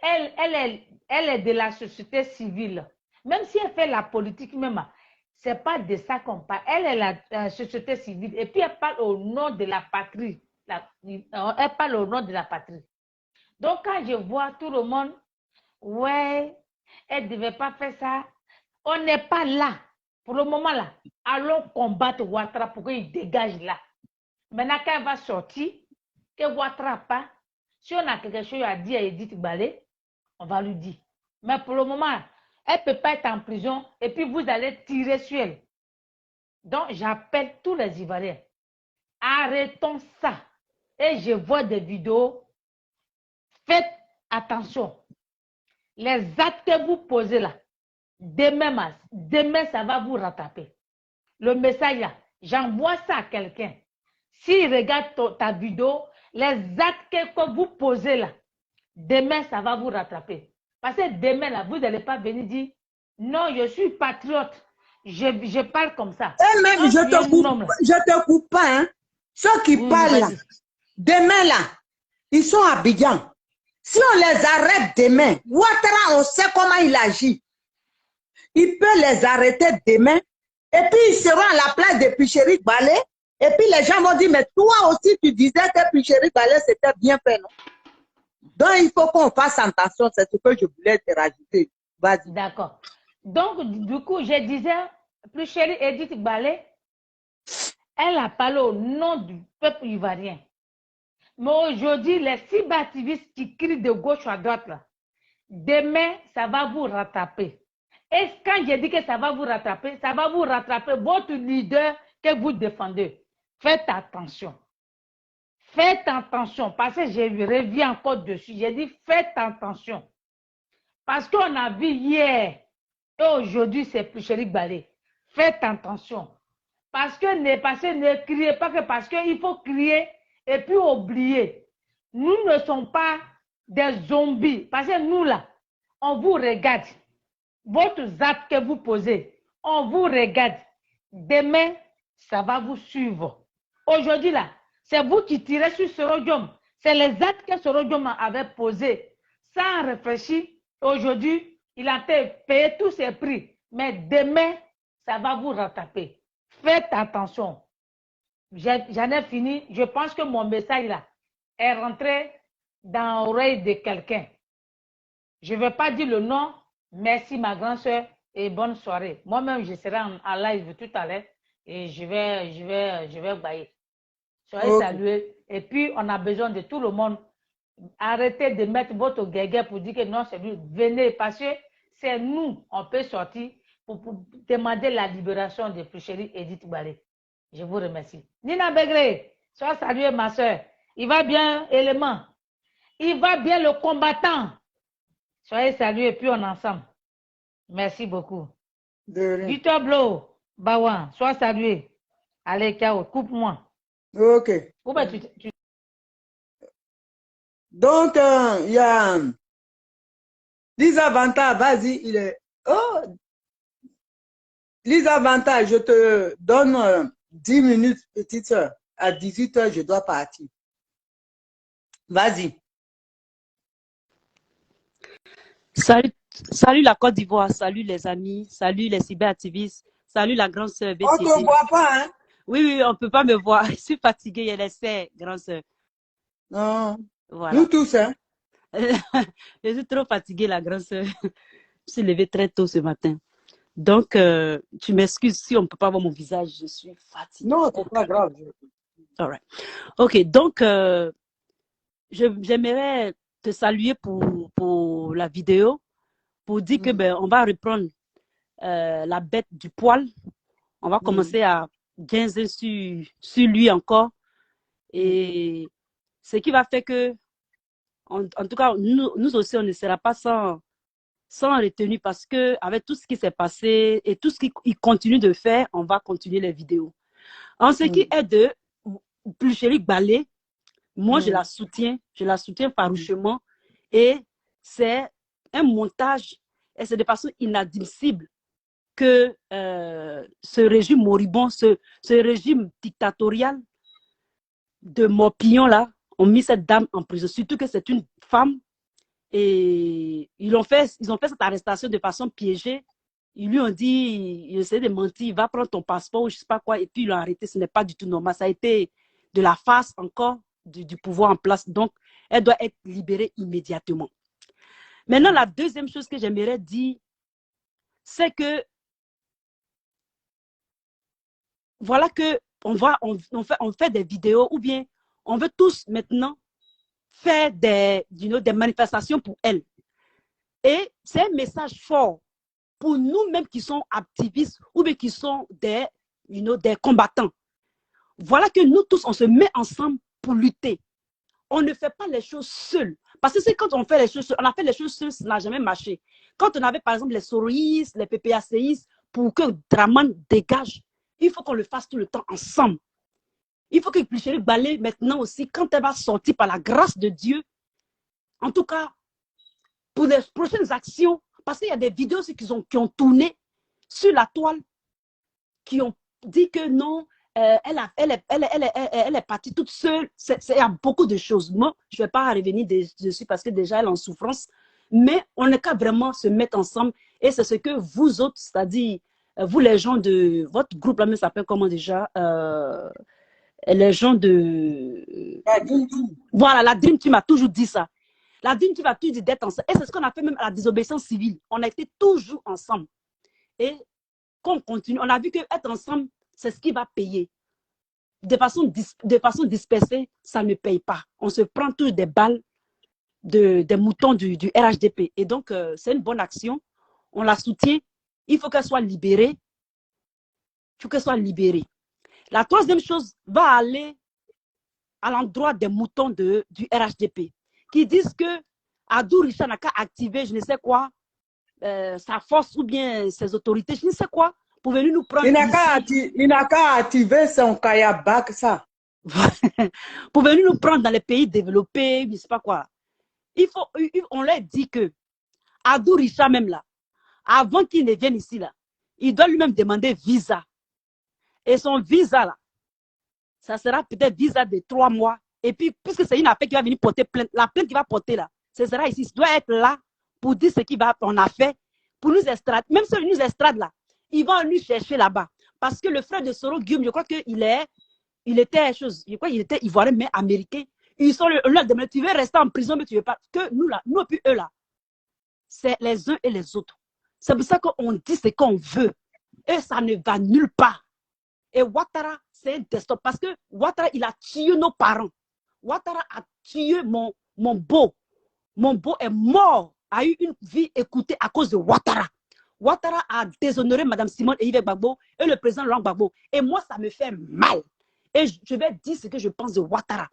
Elle est de la société civile. Même si elle fait la politique même, ce n'est pas de ça qu'on parle. Elle est la société civile. Et puis elle parle au nom de la patrie. Elle parle au nom de la patrie. Donc quand je vois tout le monde, ouais, elle ne devait pas faire ça. On n'est pas là. Pour le moment là, allons combattre Ouattara pour qu'il dégage là. Maintenant, quand elle va sortir, que Ouattara pas, si on a quelque chose à dire à Edith Balé, on va lui dire. Mais pour le moment, elle ne peut pas être en prison et puis vous allez tirer sur elle. Donc, j'appelle tous les Ivoiriens. Arrêtons ça. Et je vois des vidéos. Faites attention. Les actes que vous posez là, demain, ça va vous rattraper. Le message là, j'envoie ça à quelqu'un. S'il regarde ta vidéo, les actes que vous posez là, demain, ça va vous rattraper. Parce que demain, là, vous n'allez pas venir dire, non, je suis patriote. Je parle comme ça. Et même, je te coupe pas, hein. Ceux qui parlent là, demain là, ils sont à Abidjan. Si on les arrête demain, Ouattara, on sait comment il agit. Il peut les arrêter demain. Et puis, ils seront à la place de Puchéry Balé. Et puis, les gens vont dire, mais toi aussi, tu disais que Puchéry Balé, c'était bien fait, non? Donc, il faut qu'on fasse attention. C'est ce que je voulais te rajouter. Vas-y. D'accord. Donc, du coup, je disais, Puchéry Edith Balé, elle a parlé au nom du peuple ivoirien. Mais aujourd'hui, les cyberactivistes qui crient de gauche à droite, là, demain, ça va vous rattraper. Et quand je dis que ça va vous rattraper votre leader que vous défendez. Faites attention. Faites attention, parce que je reviens encore dessus. J'ai dit, faites attention. Parce qu'on a vu hier, et aujourd'hui, c'est Puchéry Balé. Faites attention. Parce que ne criez pas que parce qu'il faut crier et puis oublier. Nous ne sommes pas des zombies. Parce que nous, là, on vous regarde. Votre acte que vous posez, on vous regarde. Demain, ça va vous suivre. Aujourd'hui, là, c'est vous qui tirez sur Sorodium. C'est les actes que Sorodium avait posés sans réfléchir. Aujourd'hui, il a payé tous ses prix. Mais demain, ça va vous rattraper. Faites attention. J'en ai fini. Je pense que mon message là est rentré dans l'oreille de quelqu'un. Je ne vais pas dire le nom. Merci ma grande soeur et bonne soirée. Moi-même, je serai en live tout à l'heure et je vais bailler. Soyez salués. Et puis, on a besoin de tout le monde. Arrêtez de mettre votre guéguerre pour dire que non, c'est lui. Venez, parce que c'est nous, on peut sortir pour demander la libération de Puchéry Edith Balé. Je vous remercie. Nina Begré, sois saluée, ma soeur. Il va bien, élément. Il va bien, le combattant. Soyez salués et puis on est ensemble. Merci beaucoup. Victor Blo, Bawan, sois salué. Allez, ciao, coupe-moi. Ok. Donc, il y a Lisa Vanta, vas-y, il est... Oh! Lisa Vanta, je te donne 10 minutes, petite soeur. À 18h, je dois partir. Vas-y. Salut la Côte d'Ivoire, salut les amis, salut les cyberactivistes, salut la grande sœur BCC. On ne te voit pas, hein? Oui, on ne peut pas me voir. Je suis fatiguée, je l'essaie, grande sœur. Non. Voilà. Nous tous, hein. Je suis trop fatiguée, la grande sœur. Je suis levée très tôt ce matin. Donc, tu m'excuses si on ne peut pas voir mon visage. Je suis fatiguée. Non, c'est pas grave. All right. OK, donc, j'aimerais te saluer pour la vidéo, pour dire que on va reprendre la bête du poil. On va commencer à grincer sur lui encore. Et ce qui va faire que, en tout cas, nous aussi, on ne sera pas sans retenue parce que avec tout ce qui s'est passé et tout ce qu'il continue de faire, on va continuer les vidéos. En ce qui est de Pulchérik Balé, moi, je la soutiens farouchement et c'est un montage et c'est de façon inadmissible que ce régime moribond, ce régime dictatorial de Morpillon là, ont mis cette dame en prison, surtout que c'est une femme et ils ont fait cette arrestation de façon piégée. Ils lui ont dit, il essaie de mentir, va prendre ton passeport ou je sais pas quoi, et puis ils l'ont arrêté. Ce n'est pas du tout normal. Ça a été de la farce encore du pouvoir en place. Donc, elle doit être libérée immédiatement. Maintenant, la deuxième chose que j'aimerais dire, c'est que voilà que on fait des vidéos ou bien on veut tous maintenant faire des manifestations pour elle. Et c'est un message fort pour nous-mêmes qui sommes activistes ou bien qui sont des combattants. Voilà que nous tous, on se met ensemble pour lutter. On ne fait pas les choses seuls. Parce que c'est quand on fait les choses seuls, on a fait les choses seuls, ça n'a jamais marché. Quand on avait par exemple les soroïstes, les PPACistes, pour que Draman dégage, il faut qu'on le fasse tout le temps ensemble. Il faut que Pulchérik Balé maintenant aussi, quand elle va sortir par la grâce de Dieu, en tout cas, pour les prochaines actions, parce qu'il y a des vidéos aussi qui ont tourné sur la toile, qui ont dit que non, elle est partie toute seule. Il y a beaucoup de choses. Moi, je ne vais pas revenir dessus parce que déjà, elle est en souffrance. Mais on n'est qu'à vraiment se mettre ensemble. Et c'est ce que vous autres, c'est-à-dire, vous les gens de votre groupe, là, mais ça s'appelle comment déjà les gens de... Voilà, la Dream Team a toujours dit ça. La Dream Team a toujours dit d'être ensemble. Et c'est ce qu'on a fait même à la désobéissance civile. On a été toujours ensemble. Et qu'on continue, on a vu qu'être ensemble, c'est ce qui va payer. De façon dispersée, ça ne paye pas. On se prend tous des balles des moutons du RHDP. Et donc, c'est une bonne action. On la soutient. Il faut qu'elle soit libérée. Il faut qu'elle soit libérée. La troisième chose va aller à l'endroit des moutons du RHDP qui disent que Adou Richard n'a qu'à activer, je ne sais quoi, sa force ou bien ses autorités, je ne sais quoi, pour venir nous prendre. Il n'a qu'à activer son kayak, ça. Pour venir nous prendre dans les pays développés, je ne sais pas quoi. On leur dit que Adou Richard même là, avant qu'il ne vienne ici là, il doit lui-même demander visa. Et son visa là, ça sera peut-être visa de 3 mois. Et puis, puisque c'est une affaire qui va venir porter plainte, la plainte qui va porter là, ce sera ici. Il doit être là pour dire ce qu'on a fait, pour nous extrader. Même si nous extrade là, ils vont nous chercher là-bas. Parce que le frère de Soro Guillaume, je crois qu'il était ivoirien, mais américain. Ils sont là, tu veux rester en prison, mais tu ne veux pas. Que nous là, nous et puis eux là, c'est les uns et les autres. C'est pour ça qu'on dit ce qu'on veut. Et ça ne va nulle part. Et Ouattara, c'est un desktop. Parce que Ouattara, il a tué nos parents. Ouattara a tué mon beau. Mon beau est mort, a eu une vie écoutée à cause de Ouattara. Ouattara a déshonoré Mme Simone et Yves Gbagbo et le président Laurent Gbagbo. Et moi, ça me fait mal. Et je vais dire ce que je pense de Ouattara.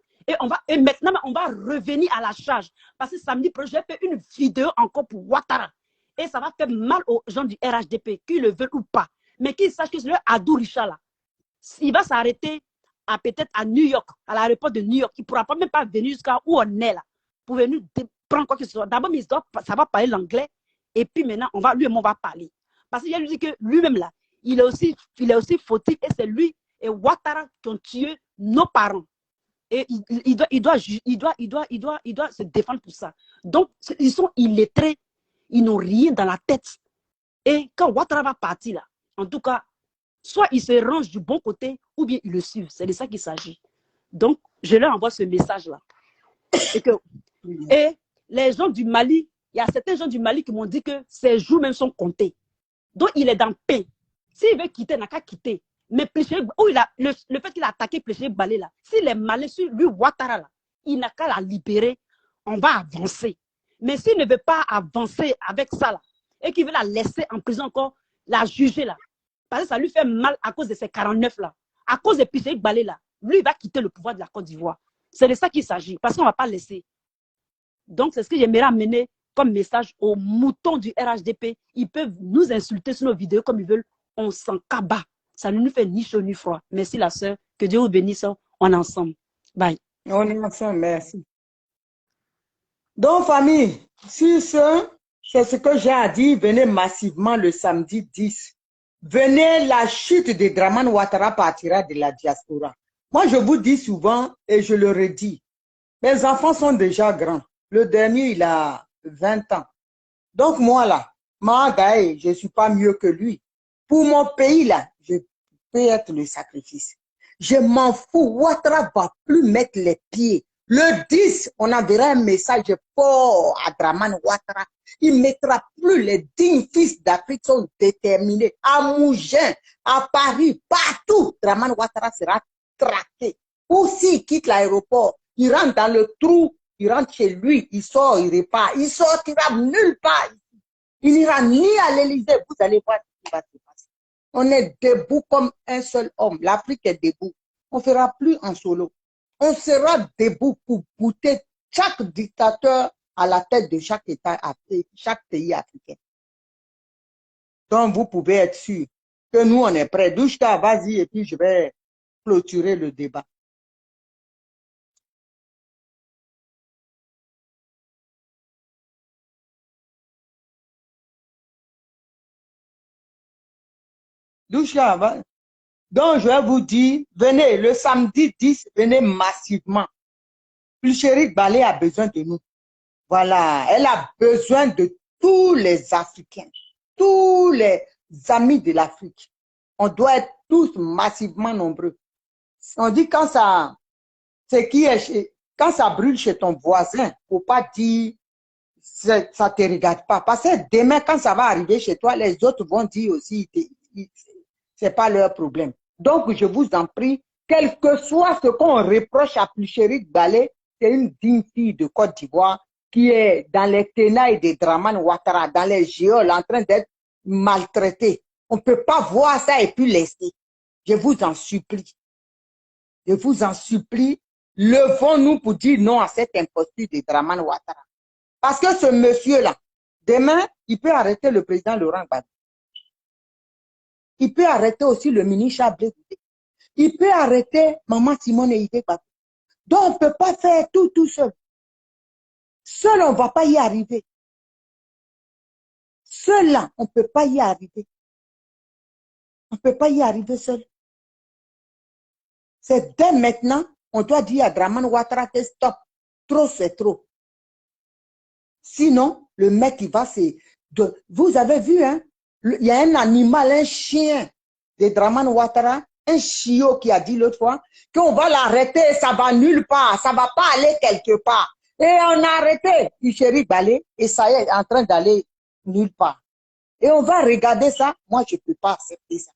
Et maintenant, on va revenir à la charge. Parce que samedi prochain, je vais faire une vidéo encore pour Ouattara. Et ça va faire mal aux gens du RHDP, qu'ils le veulent ou pas. Mais qu'ils sachent que c'est le Adou Richard là. Il va s'arrêter peut-être à New York, à l'aéroport de New York. Il ne pourra même pas venir jusqu'à où on est là, pour venir prendre quoi que ce soit. D'abord, ça va parler l'anglais, et puis maintenant, lui et moi, on va parler. Parce qu'il a dit que lui-même là, il est aussi fautif, et c'est lui et Ouattara qui ont tué nos parents. Et il doit se défendre pour ça. Donc, ils sont illettrés, ils n'ont rien dans la tête. Et quand Ouattara va partir là, en tout cas, soit ils se rangent du bon côté ou bien ils le suivent. C'est de ça qu'il s'agit. Donc, je leur envoie ce message-là. Et les gens du Mali, il y a certains gens du Mali qui m'ont dit que ces jours même sont comptés. Donc, il est dans paix. S'il veut quitter, il n'a qu'à quitter. Mais le fait qu'il a attaqué Pléché Balé, là, si les Maliens, sur lui, Ouattara, là, il n'a qu'à la libérer, on va avancer. Mais s'il ne veut pas avancer avec ça, là, et qu'il veut la laisser en prison encore, la juger, là, parce que ça lui fait mal à cause de ces 49, là, à cause de Pléché Balé, là, lui, il va quitter le pouvoir de la Côte d'Ivoire. C'est de ça qu'il s'agit, parce qu'on ne va pas laisser. Donc, c'est ce que j'aimerais amener comme message aux moutons du RHDP. Ils peuvent nous insulter sur nos vidéos comme ils veulent. On s'en cabat. Ça ne nous fait ni chaud ni froid. Merci la sœur. Que Dieu vous bénisse. On est ensemble. Bye. On est ensemble, merci. Donc, famille, sur ce, c'est ce que j'ai à dire. Venez massivement le samedi 10. Venez, la chute de Dramane Ouattara partira de la diaspora. Moi, je vous dis souvent, et je le redis, mes enfants sont déjà grands. Le dernier, il a 20 ans. Donc, moi, là, Magaï, je ne suis pas mieux que lui. Pour mon pays, là, je peux être le sacrifice. Je m'en fous. Ouattara ne va plus mettre les pieds. Le 10, on enverra un message fort à Dramane Ouattara. Il ne mettra plus. Les dignes fils d'Afrique sont déterminés. À Mougins, à Paris, partout, Dramane Ouattara sera traqué. Ou s'il quitte l'aéroport, il rentre dans le trou, il rentre chez lui, il sort, il repart. Il sortira nulle part. Il n'ira ni à l'Élysée. Vous allez voir ce qui va se passer. On est debout comme un seul homme. L'Afrique est debout. On ne fera plus en solo. On sera debout pour goûter chaque dictateur à la tête de chaque État, chaque pays africain. Donc, vous pouvez être sûr que nous, on est prêts. Douchka, vas-y, et puis je vais clôturer le débat. Douchka, va. Donc, je vais vous dire, venez, le samedi 10, venez massivement. Pulchérie Balé a besoin de nous. Voilà, elle a besoin de tous les Africains, tous les amis de l'Afrique. On doit être tous massivement nombreux. On dit quand ça, quand ça brûle chez ton voisin, faut pas dire ça te regarde pas. Parce que demain, quand ça va arriver chez toi, les autres vont dire aussi, c'est pas leur problème. Donc, je vous en prie, quel que soit ce qu'on reproche à Pulchérie Balé, c'est une digne fille de Côte d'Ivoire qui est dans les ténailles de Dramane Ouattara, dans les géoles, en train d'être maltraitée. On ne peut pas voir ça et puis laisser. Je vous en supplie. Je vous en supplie, levons-nous pour dire non à cette imposture de Dramane Ouattara. Parce que ce monsieur-là, demain, il peut arrêter le président Laurent Gbagbo. Il peut arrêter aussi le ministre Chablé. Il peut arrêter Maman Simone Eidé Gbagbo. Donc, on ne peut pas faire tout seul. Seul, on ne va pas y arriver. Seul, là, on ne peut pas y arriver. On ne peut pas y arriver seul. C'est dès maintenant, on doit dire à Dramane Ouattara que stop. Trop, c'est trop. Sinon, le mec, il va se... Vous avez vu, hein? Il y a un animal, un chien de Dramane Ouattara, un chiot qui a dit l'autre fois qu'on va l'arrêter, ça va nulle part, ça ne va pas aller quelque part. Et on a arrêté Pulchérie Balé et ça y est en train d'aller nulle part. Et on va regarder ça. Moi, je ne peux pas accepter ça.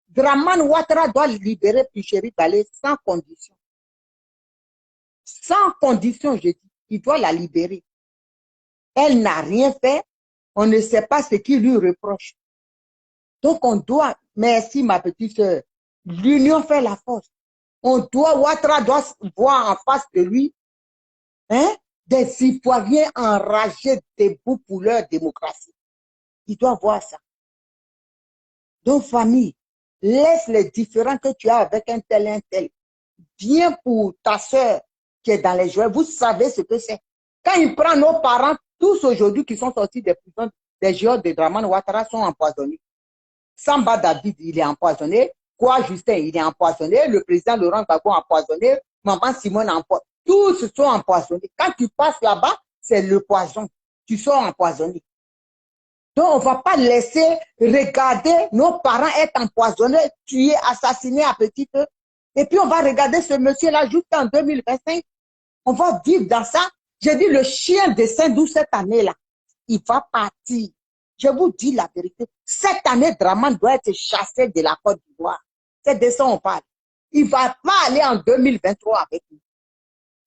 Dramane Ouattara doit libérer Pulchérie Balé sans condition. Sans condition, je dis. Il doit la libérer. Elle n'a rien fait. On ne sait pas ce qu'il lui reproche. Donc, on doit, merci ma petite soeur, l'union fait la force. Ouattara doit voir en face de lui, hein, des citoyens enragés debout pour leur démocratie. Il doit voir ça. Donc, famille, laisse les différends que tu as avec un tel. Viens pour ta soeur qui est dans les joies. Vous savez ce que c'est. Quand il prend nos parents, tous aujourd'hui qui sont sortis des prisons, des géants de Dramane Ouattara sont empoisonnés. Samba David, il est empoisonné. Quoi, Justin, il est empoisonné. Le président Laurent Gbagbo empoisonné. Maman Simone empoisonné. Tous sont empoisonnés. Quand tu passes là-bas, c'est le poison. Tu sors empoisonné. Donc, on ne va pas laisser regarder nos parents être empoisonnés, tués, assassinés à petit feu. Et puis, on va regarder ce monsieur-là jusqu'en 2025. On va vivre dans ça. J'ai dit, le chien de Saint-Doux cette année-là, il va partir. Je vous dis la vérité. Cette année, Draman doit être chassé de la Côte d'Ivoire. C'est de ça on parle. Il ne va pas aller en 2023 avec nous.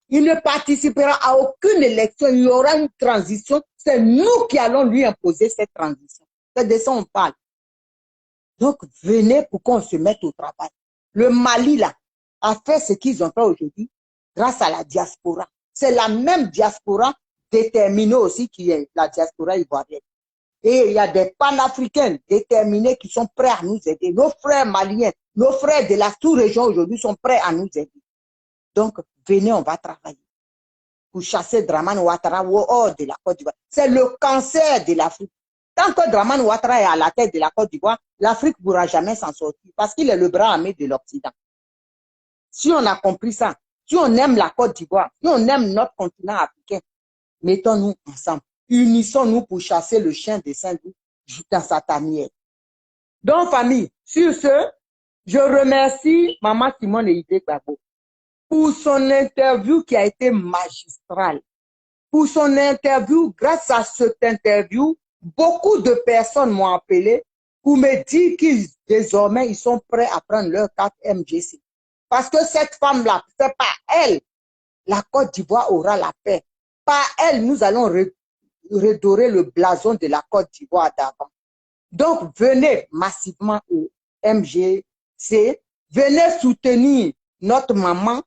Il ne participera à aucune élection. Il y aura une transition. C'est nous qui allons lui imposer cette transition. C'est de ça on parle. Donc, venez pour qu'on se mette au travail. Le Mali, là, a fait ce qu'ils ont fait aujourd'hui grâce à la diaspora. C'est la même diaspora déterminée aussi qui est la diaspora ivoirienne. Et il y a des panafricains déterminés qui sont prêts à nous aider. Nos frères maliens, nos frères de la sous-région aujourd'hui sont prêts à nous aider. Donc, venez, on va travailler pour chasser Dramane Ouattara hors de la Côte d'Ivoire. C'est le cancer de l'Afrique. Tant que Dramane Ouattara est à la tête de la Côte d'Ivoire, l'Afrique ne pourra jamais s'en sortir parce qu'il est le bras armé de l'Occident. Si on a compris ça, si on aime la Côte d'Ivoire, si on aime notre continent africain, mettons-nous ensemble. Unissons-nous pour chasser le chien de Saint-Doux dans sa tanière. Donc, famille, sur ce, je remercie Maman Simone Eidé Gbagbo pour son interview qui a été magistrale. Pour son interview, grâce à cette interview, beaucoup de personnes m'ont appelé pour me dire qu'ils, désormais, ils sont prêts à prendre leur carte MGC. Parce que cette femme-là, c'est pas elle, la Côte d'Ivoire aura la paix. Par elle, nous allons redorer le blason de la Côte d'Ivoire d'avant. Donc, venez massivement au MGC, venez soutenir notre maman,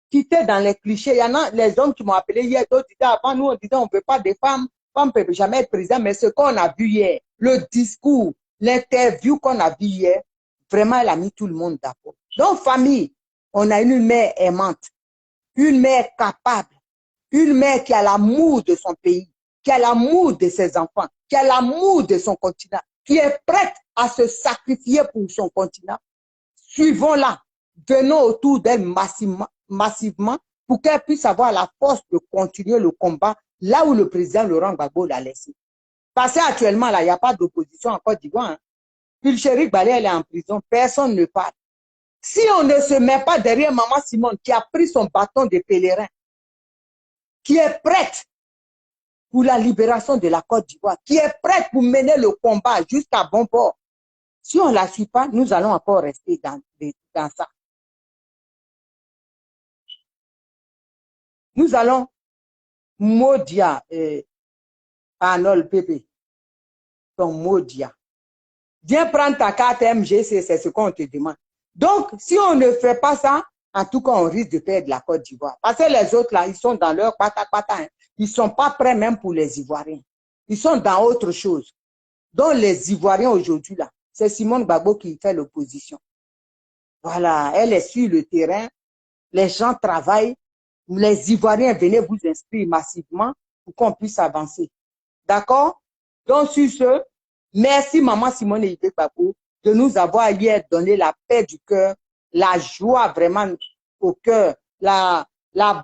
quitter dans les clichés. Il y en a les hommes qui m'ont appelé hier, d'autres disaient avant, nous on disait on ne veut pas de femmes, femmes ne peuvent jamais être présidentes, mais ce qu'on a vu hier, le discours, l'interview qu'on a vu hier, vraiment elle a mis tout le monde d'accord. Donc, famille, on a une mère aimante, une mère capable, une mère qui a l'amour de son pays, qui a l'amour de ses enfants, qui a l'amour de son continent, qui est prête à se sacrifier pour son continent. Suivons-la, venons autour d'elle massivement pour qu'elle puisse avoir la force de continuer le combat là où le président Laurent Gbagbo l'a laissé. Parce qu'actuellement, là, il n'y a pas d'opposition en Côte d'Ivoire. Hein. Pulchéri Balé, elle est en prison, personne ne parle. Si on ne se met pas derrière Maman Simone qui a pris son bâton de pèlerin, qui est prête pour la libération de la Côte d'Ivoire, qui est prête pour mener le combat jusqu'à bon port. Si on ne la suit pas, nous allons encore rester dans ça. Nous allons maudire Arnold Pépé, ton maudire. Viens prendre ta carte MGC, c'est ce qu'on te demande. Donc, si on ne fait pas ça, en tout cas, on risque de perdre la Côte d'Ivoire. Parce que les autres, là, ils sont dans leur pata-pata. Hein. Ils ne sont pas prêts même pour les Ivoiriens. Ils sont dans autre chose. Donc, les Ivoiriens aujourd'hui, là, c'est Simone Gbagbo qui fait l'opposition. Voilà, elle est sur le terrain. Les gens travaillent. Les Ivoiriens, venez vous inscrire massivement pour qu'on puisse avancer. D'accord? Donc, sur ce, merci Maman Simone Eidé Gbagbo de nous avoir hier donné la paix du cœur, la joie vraiment au cœur, la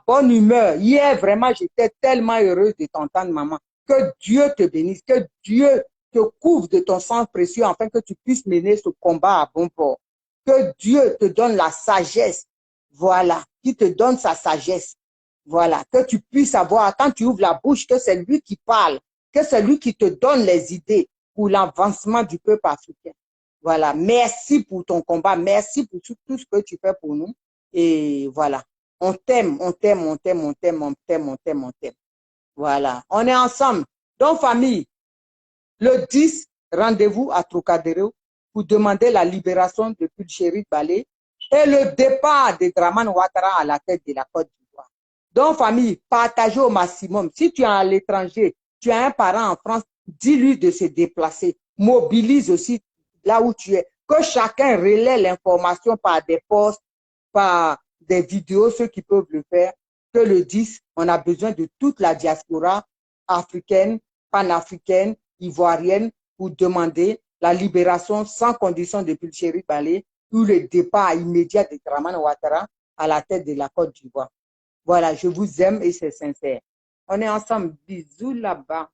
bonne humeur. Hier, vraiment, j'étais tellement heureuse de t'entendre, maman. Que Dieu te bénisse, que Dieu te couvre de ton sang précieux afin que tu puisses mener ce combat à bon port. Que Dieu te donne la sagesse, voilà, qui te donne sa sagesse. Voilà, que tu puisses avoir, quand tu ouvres la bouche, que c'est lui qui parle, que c'est lui qui te donne les idées pour l'avancement du peuple africain. Voilà, merci pour ton combat, merci pour tout ce que tu fais pour nous. Et voilà, on t'aime, on t'aime, on t'aime, on t'aime, on t'aime, on t'aime, on t'aime. Voilà, on est ensemble. Donc, famille, le 10, rendez-vous à Trocadéro pour demander la libération de Pulchéri Balé et le départ de Dramane Ouattara à la tête de la Côte d'Ivoire. Donc, famille, partagez au maximum. Si tu es à l'étranger, tu as un parent en France, dis-lui de se déplacer. Mobilise aussi là où tu es. Que chacun relaie l'information par des posts, par des vidéos, ceux qui peuvent le faire. Que le 10, on a besoin de toute la diaspora africaine, panafricaine, ivoirienne pour demander la libération sans condition de Pulchéri Balé ou le départ immédiat de Dramane Ouattara à la tête de la Côte d'Ivoire. Voilà, je vous aime et c'est sincère. On est ensemble. Bisous là-bas.